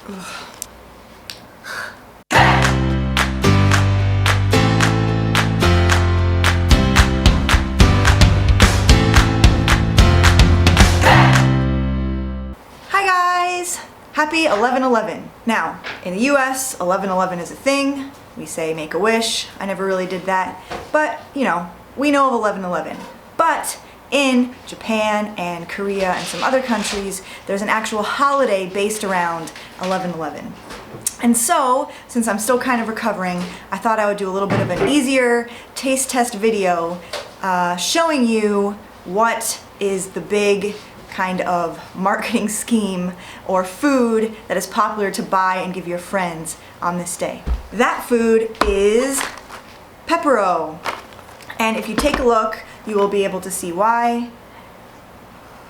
Ugh. Happy 11/11. Now, in the US, 11/11 is a thing. We say make a wish. I never really did that. But, you know, we know of 11/11. But in Japan and Korea and some other countries, there's an actual holiday based around 11/11. And so, since I'm still kind of recovering, I thought I would do a little bit of an easier taste test video showing you what is the big kind of marketing scheme or food that is popular to buy and give your friends on this day. That food is Pepero. And if you take a look, you will be able to see why.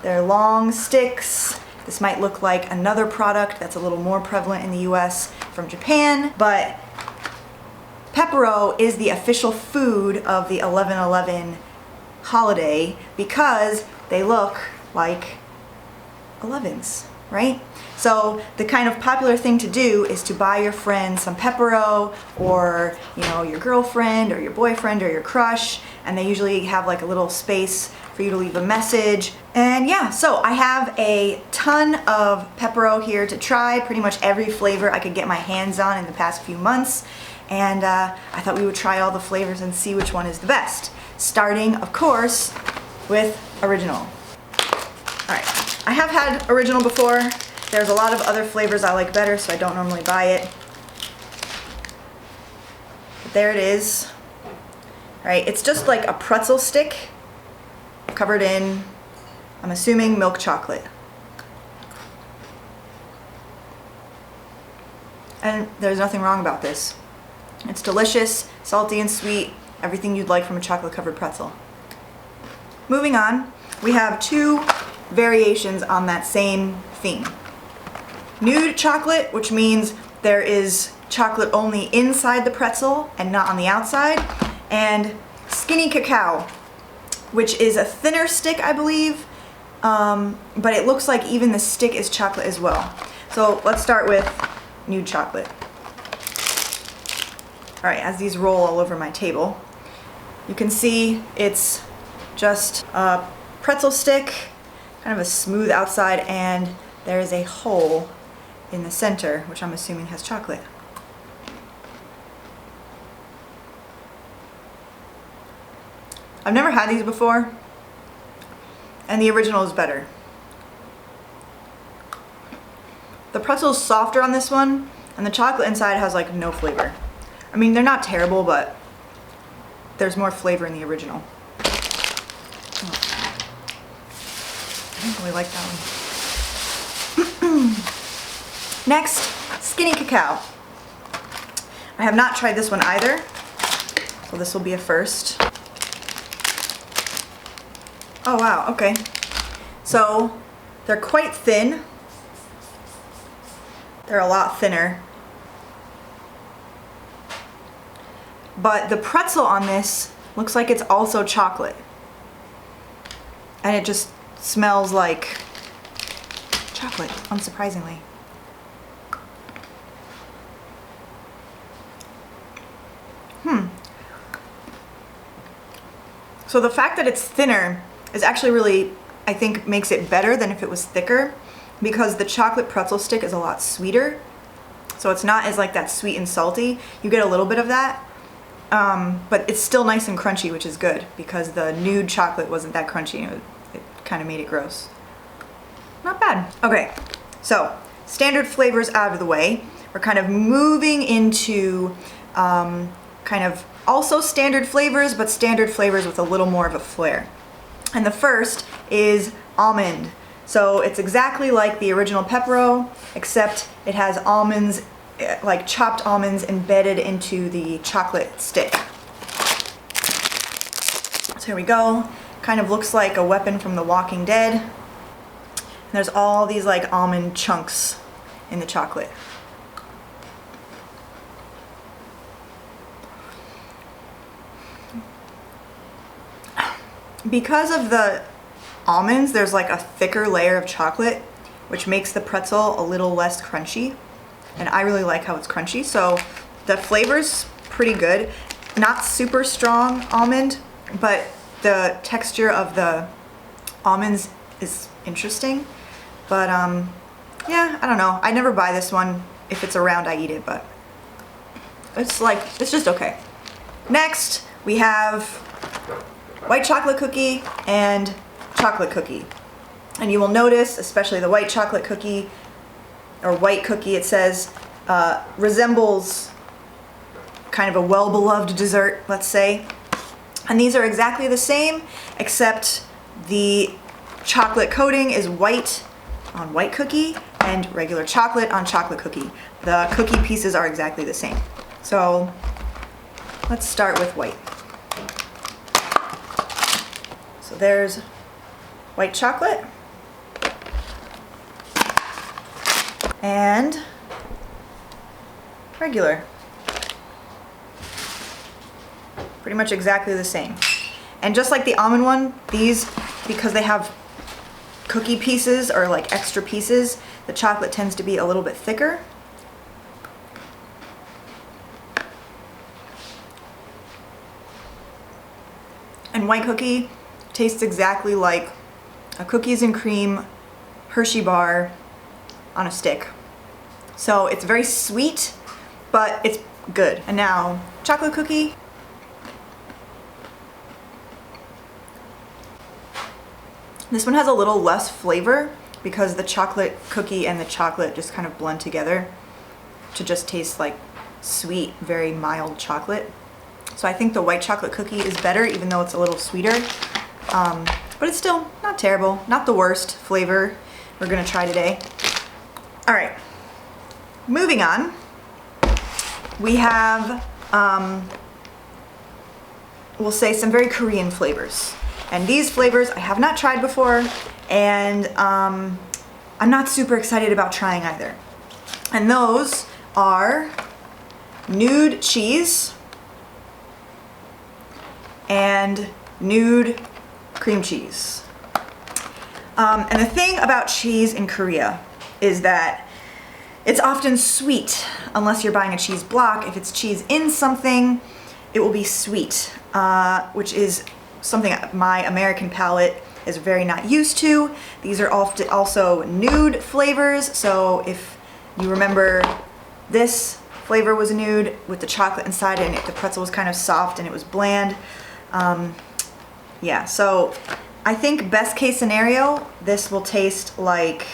They're long sticks. This might look like another product that's a little more prevalent in the US from Japan, but Pepero is the official food of the 11/11 holiday because they look like 11s, right? So the kind of popular thing to do is to buy your friend some Pepero, or you know, your girlfriend or your boyfriend or your crush, and they usually have like a little space for you to leave a message. And yeah, so I have a ton of Pepero here to try, pretty much every flavor I could get my hands on in the past few months, and I thought we would try all the flavors and see which one is the best, starting of course with original. Alright, I have had original before. There's a lot of other flavors I like better, so I don't normally buy it. But there it is. Alright, it's just like a pretzel stick covered in, I'm assuming, milk chocolate. And there's nothing wrong about this. It's delicious, salty and sweet, everything you'd like from a chocolate covered pretzel. Moving on, we have two variations on that same theme. Nude chocolate, which means there is chocolate only inside the pretzel and not on the outside, and skinny cacao, which is a thinner stick, I believe, but it looks like even the stick is chocolate as well. So let's start with nude chocolate. Alright, as these roll all over my table, you can see it's just a pretzel stick, kind of a smooth outside, and there is a hole in the center, which I'm assuming has chocolate. I've never had these before, and the original is better. The pretzel is softer on this one, and the chocolate inside has like no flavor. I mean, they're not terrible, but there's more flavor in the original. I don't really like that one. Next, skinny cacao. I have not tried this one either, so this will be a first. Oh wow, okay. So they're quite thin. They're a lot thinner. But the pretzel on this looks like it's also chocolate. And it just smells like chocolate, unsurprisingly. So the fact that it's thinner is actually really, I think, makes it better than if it was thicker, because the chocolate pretzel stick is a lot sweeter. So it's not as like that sweet and salty. You get a little bit of that, but it's still nice and crunchy, which is good, because the nude chocolate wasn't that crunchy. It kind of made it gross. Not bad. Okay, so standard flavors out of the way. We're kind of moving into kind of also standard flavors, but standard flavors with a little more of a flair. And the first is almond. So it's exactly like the original Pepero, except it has almonds, like chopped almonds, embedded into the chocolate stick. So here we go. Kind of looks like a weapon from The Walking Dead. And there's all these like almond chunks in the chocolate. Because of the almonds, there's like a thicker layer of chocolate, which makes the pretzel a little less crunchy. and I really like how it's crunchy. So the flavor's pretty good. Not super strong almond, but the texture of the almonds is interesting. But yeah, I don't know. I never buy this one. If it's around, I eat it, but it's just okay. Next, we have white chocolate cookie and chocolate cookie. And you will notice, especially the white chocolate cookie, or white cookie, it says, resembles kind of a well-beloved dessert, let's say. And these are exactly the same, except the chocolate coating is white on white cookie and regular chocolate on chocolate cookie. The cookie pieces are exactly the same. So let's start with white. So there's white chocolate and regular. Pretty much exactly the same. And just like the almond one, these, because they have cookie pieces or like extra pieces, the chocolate tends to be a little bit thicker. And white cookie tastes exactly like a cookies and cream Hershey bar on a stick. So it's very sweet, but it's good. And now, chocolate cookie. This one has a little less flavor because the chocolate cookie and the chocolate just kind of blend together to just taste like sweet, very mild chocolate. So I think the white chocolate cookie is better, even though it's a little sweeter. But it's still not terrible, not the worst flavor we're gonna try today. All right, moving on. We have, we'll say, some very Korean flavors. And these flavors I have not tried before, and I'm not super excited about trying either. And those are Nude cheese and Nude cream cheese. And the thing about cheese in Korea is that it's often sweet unless you're buying a cheese block. If it's cheese in something, it will be sweet, which is something my American palate is very not used to. These are often also nude flavors, so if you remember, this flavor was nude with the chocolate inside and the pretzel was kind of soft and it was bland. Yeah, so I think best case scenario, this will taste like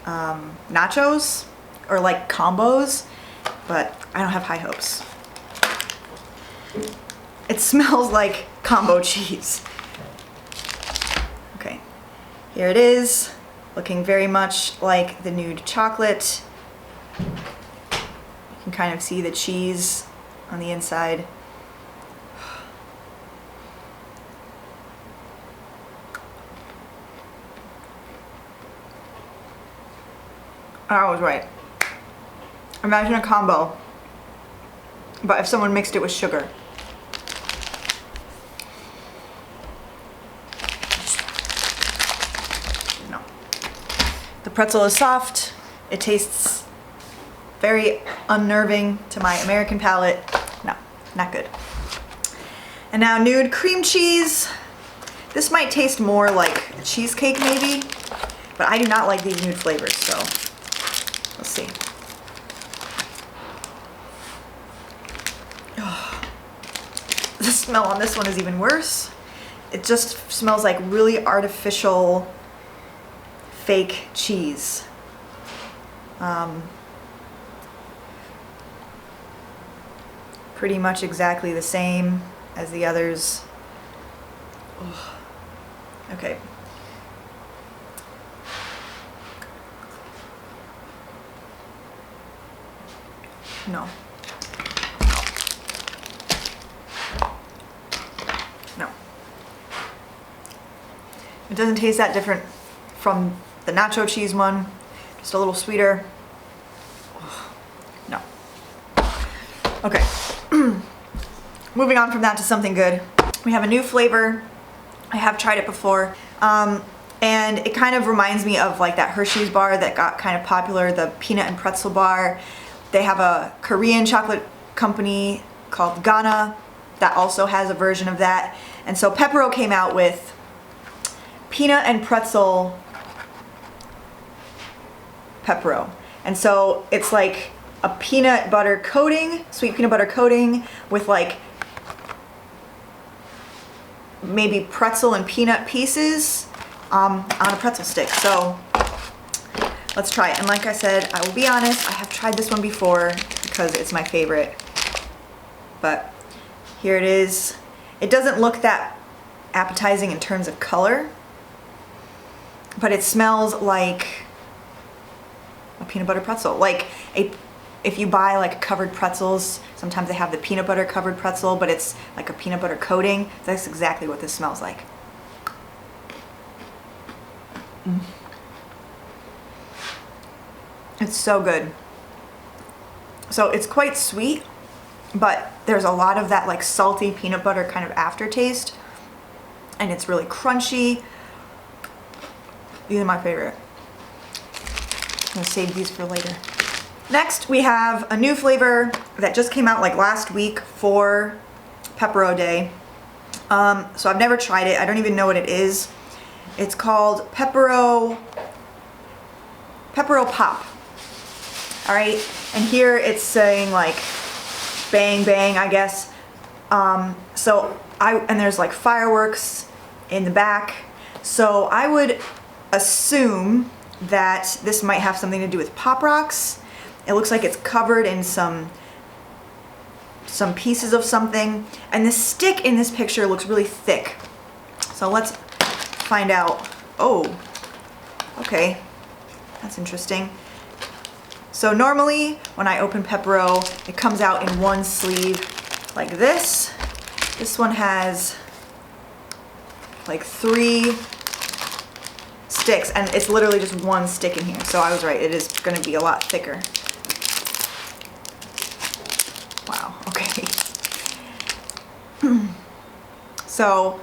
nachos or like combos, but I don't have high hopes. It smells like combo cheese. Okay, here it is, looking very much like the Nude chocolate. You can kind of see the cheese on the inside. I was right. Imagine a combo, but if someone mixed it with sugar. No. The pretzel is soft. It tastes very unnerving to my American palate. No, not good. And now Nude cream cheese. This might taste more like a cheesecake maybe, but I do not like these Nude flavors, so let's see. Oh, the smell on this one is even worse. It just smells like really artificial fake cheese. Pretty much exactly the same as the others. Ugh. Okay. No. No. It doesn't taste that different from the nacho cheese one. Just a little sweeter. No. Okay. Moving on from that to something good. We have a new flavor. I have tried it before. And it kind of reminds me of like that Hershey's bar that got kind of popular, the peanut and pretzel bar. They have a Korean chocolate company called Ghana that also has a version of that. And so Pepero came out with peanut and pretzel Pepero. And so it's like a peanut butter coating, sweet peanut butter coating with like maybe pretzel and peanut pieces on a pretzel stick. So let's try it. And like I said, I will be honest, I have tried this one before because it's my favorite. But here it is. It doesn't look that appetizing in terms of color, but it smells like a peanut butter pretzel. Like if you buy like covered pretzels, sometimes they have the peanut butter covered pretzel, but it's like a peanut butter coating. That's exactly what this smells like. It's so good. So it's quite sweet, but there's a lot of that like salty peanut butter kind of aftertaste, and it's really crunchy. These are my favorite. I'm gonna save these for later. Next, we have a new flavor that just came out like last week for Pepero Day. So I've never tried it. I don't even know what it is. It's called Pepero Pop. All right, and here it's saying like bang bang, I guess. And there's like fireworks in the back. So I would assume that this might have something to do with Pop Rocks. It looks like it's covered in some pieces of something, and the stick in this picture looks really thick. So let's find out. Oh, okay, that's interesting. So normally when I open Pepero, it comes out in one sleeve like this. This one has like 3 sticks, and it's literally just one stick in here. So I was right, it is going to be a lot thicker. Wow, okay. So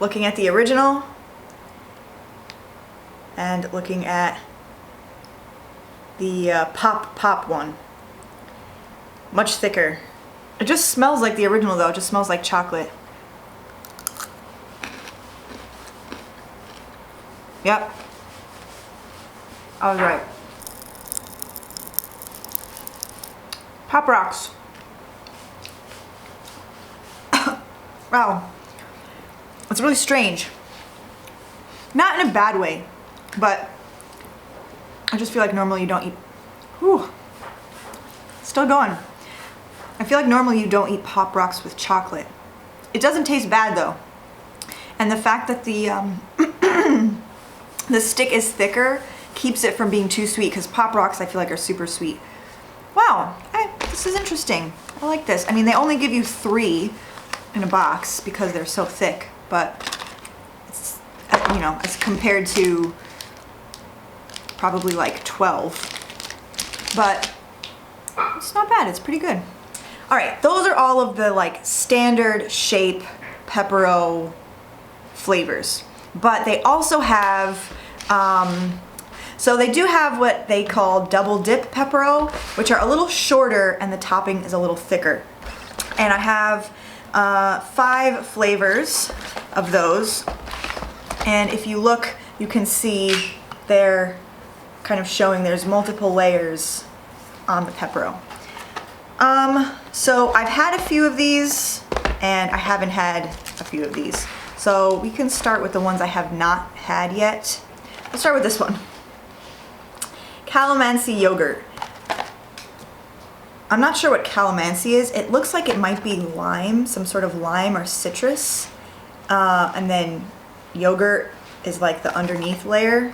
looking at the original and looking at the Pop one, much thicker. It just smells like the original though, it just smells like chocolate. Yep, I was right. Pop Rocks. Wow, it's really strange. Not in a bad way, but I just feel like normally you don't eat. Whew, still going. I feel like normally you don't eat Pop Rocks with chocolate. It doesn't taste bad though, and the fact that the the stick is thicker keeps it from being too sweet, because Pop Rocks I feel like are super sweet. Wow, this is interesting. I like this. I mean, they only give you 3 in a box because they're so thick, but it's, you know, as compared to probably like 12, but it's not bad. It's pretty good. All right, those are all of the like standard shape Pepero flavors, but they also have so they do have what they call double dip Pepero, which are a little shorter and the topping is a little thicker. And I have 5 flavors of those. And if you look, you can see they're kind of showing there's multiple layers on the Pepero. So I've had a few of these and I haven't had a few of these. So we can start with the ones I have not had yet. Let's start with this one. Calamansi Yogurt. I'm not sure what calamansi is. It looks like it might be lime, some sort of lime or citrus. And then yogurt is like the underneath layer.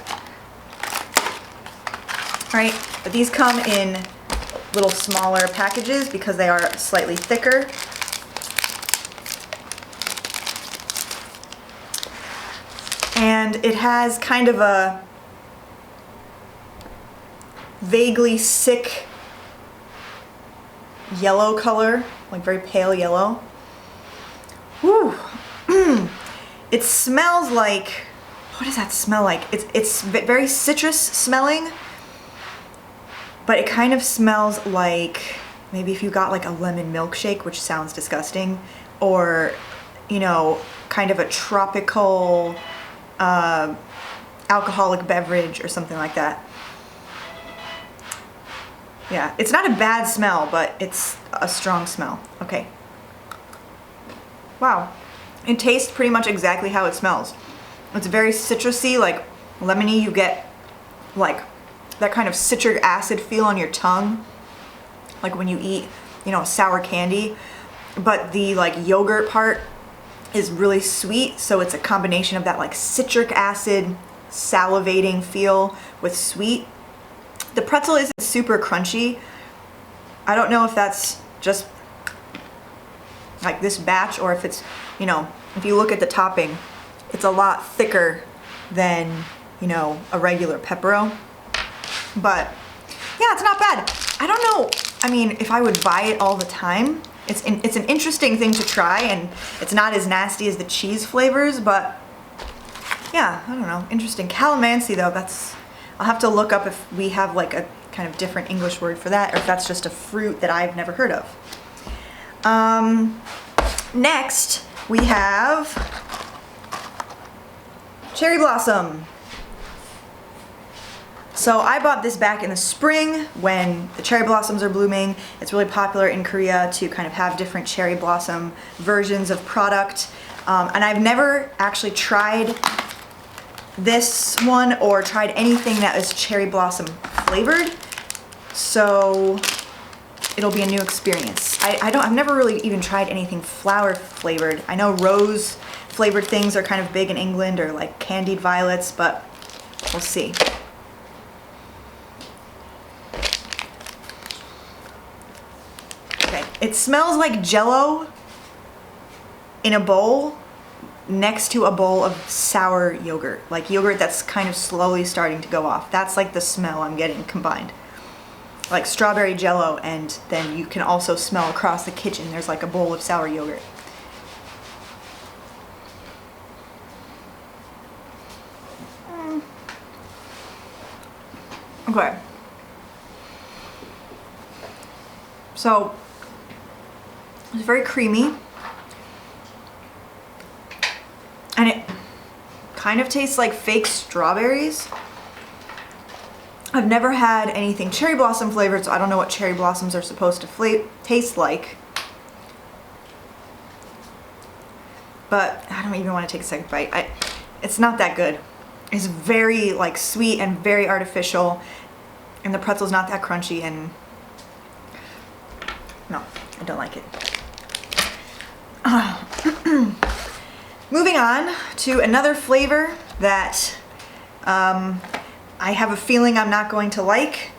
All right, but these come in little smaller packages because they are slightly thicker. And it has kind of a vaguely sick yellow color, like very pale yellow. Whew. It smells like, what does that smell like? It's very citrus smelling, but it kind of smells like maybe if you got like a lemon milkshake, which sounds disgusting, or, you know, kind of a tropical alcoholic beverage or something like that. Yeah, it's not a bad smell, but it's a strong smell. Okay. Wow. It tastes pretty much exactly how it smells. It's very citrusy, like lemony. You get like that kind of citric acid feel on your tongue, like when you eat, you know, sour candy. But the like yogurt part is really sweet, so it's a combination of that like citric acid, salivating feel with sweet. The pretzel isn't super crunchy. I don't know if that's just like this batch or if it's, you know, if you look at the topping, it's a lot thicker than, you know, a regular Pepero. But yeah, it's not bad. I don't know, I mean, if I would buy it all the time. It's an interesting thing to try, and it's not as nasty as the cheese flavors, but yeah, I don't know, interesting. Calamansi though, I'll have to look up if we have like a kind of different English word for that, or if that's just a fruit that I've never heard of. Next, we have cherry blossom. So I bought this back in the spring when the cherry blossoms are blooming. It's really popular in Korea to kind of have different cherry blossom versions of product. And I've never actually tried this one or tried anything that is cherry blossom flavored. So it'll be a new experience. I've never really even tried anything flower flavored. I know rose flavored things are kind of big in England, or like candied violets, but we'll see. Okay, it smells like Jell-O in a bowl next to a bowl of sour yogurt, like yogurt that's kind of slowly starting to go off. That's like the smell I'm getting combined. Like strawberry Jell-O, and then you can also smell across the kitchen there's like a bowl of sour yogurt. Okay. So it's very creamy, and it kind of tastes like fake strawberries. I've never had anything cherry blossom flavored, so I don't know what cherry blossoms are supposed to taste like. But I don't even want to take a second bite. It's not that good. It's very like sweet and very artificial, and the pretzel's not that crunchy, and no, I don't like it. Moving on to another flavor that I have a feeling I'm not going to like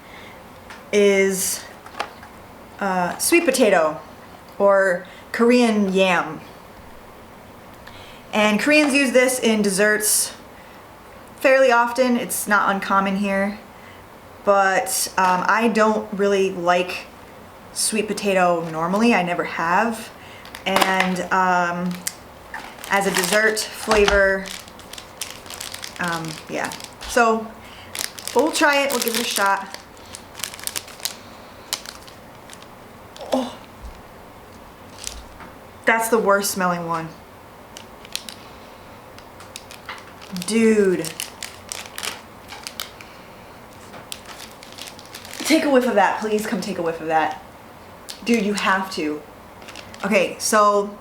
is sweet potato, or Korean yam. And Koreans use this in desserts fairly often. It's not uncommon here, but I don't really like sweet potato normally. I never have. And as a dessert flavor, yeah. So we'll try it, we'll give it a shot. Oh, that's the worst smelling one. Dude. Take a whiff of that, please come take a whiff of that. Dude, you have to. Okay, so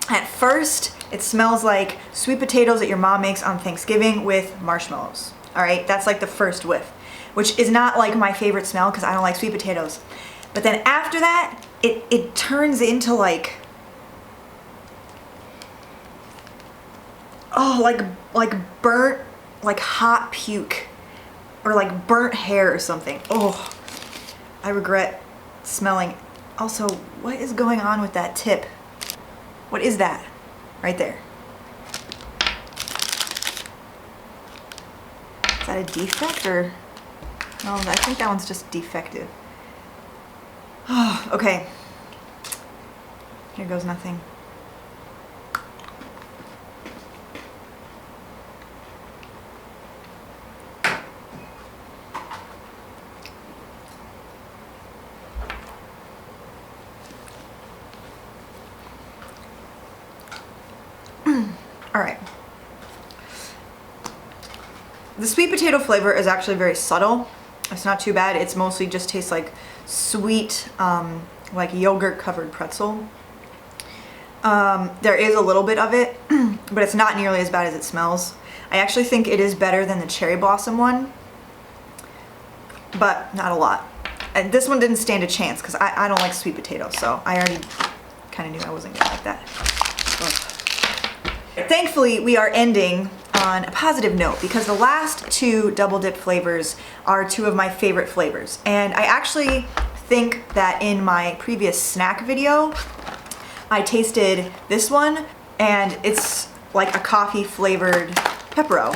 at first it smells like sweet potatoes that your mom makes on Thanksgiving with marshmallows. All right, that's like the first whiff, which is not like my favorite smell because I don't like sweet potatoes. But then after that, it turns into like, oh, like burnt, like hot puke, or like burnt hair or something. Oh, I regret smelling. Also, what is going on with that tip? What is that right there? Is that a defect, or? No, I think that one's just defective. Oh, okay. Here goes nothing. All right. The sweet potato flavor is actually very subtle. It's not too bad. It's mostly just tastes like sweet, like yogurt covered pretzel. There is a little bit of it, but it's not nearly as bad as it smells. I actually think it is better than the cherry blossom one, but not a lot. And this one didn't stand a chance because I don't like sweet potato, so I already kind of knew I wasn't gonna like that. Ugh. Thankfully, we are ending on a positive note because the last two double dip flavors are two of my favorite flavors. And I actually think that in my previous snack video, I tasted this one and it's like a coffee flavored Pepero.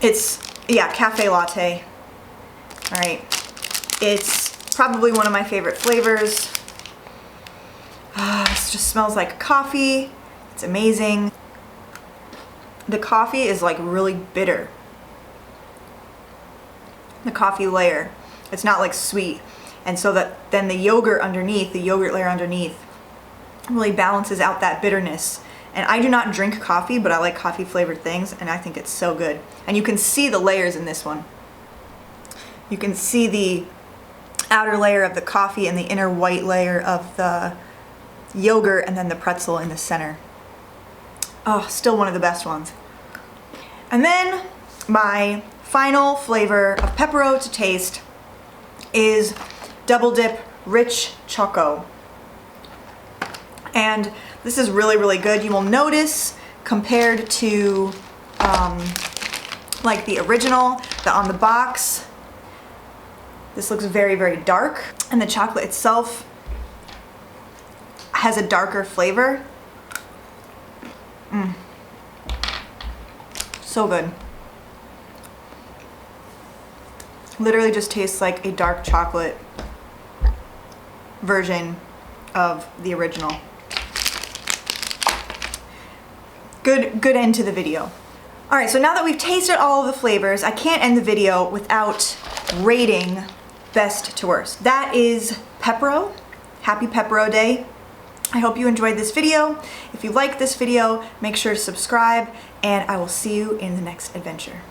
It's, yeah, cafe latte. All right. It's probably one of my favorite flavors. It just smells like coffee. It's amazing. The coffee is like really bitter. The coffee layer. It's not like sweet. And so that then the yogurt underneath, the yogurt layer underneath, really balances out that bitterness. And I do not drink coffee, but I like coffee flavored things and I think it's so good. And you can see the layers in this one. You can see the outer layer of the coffee and the inner white layer of the yogurt and then the pretzel in the center. Oh, still one of the best ones. And then my final flavor of Pepero to taste is Double Dip Rich Choco. And this is really, really good. You will notice compared to like the original, on the box, this looks very, very dark. And the chocolate itself has a darker flavor. So good. Literally just tastes like a dark chocolate version of the original. Good end to the video. All right, so now that we've tasted all of the flavors, I can't end the video without rating best to worst. That is Pepero. Happy Pepero Day. I hope you enjoyed this video. If you like this video, make sure to subscribe, and I will see you in the next adventure.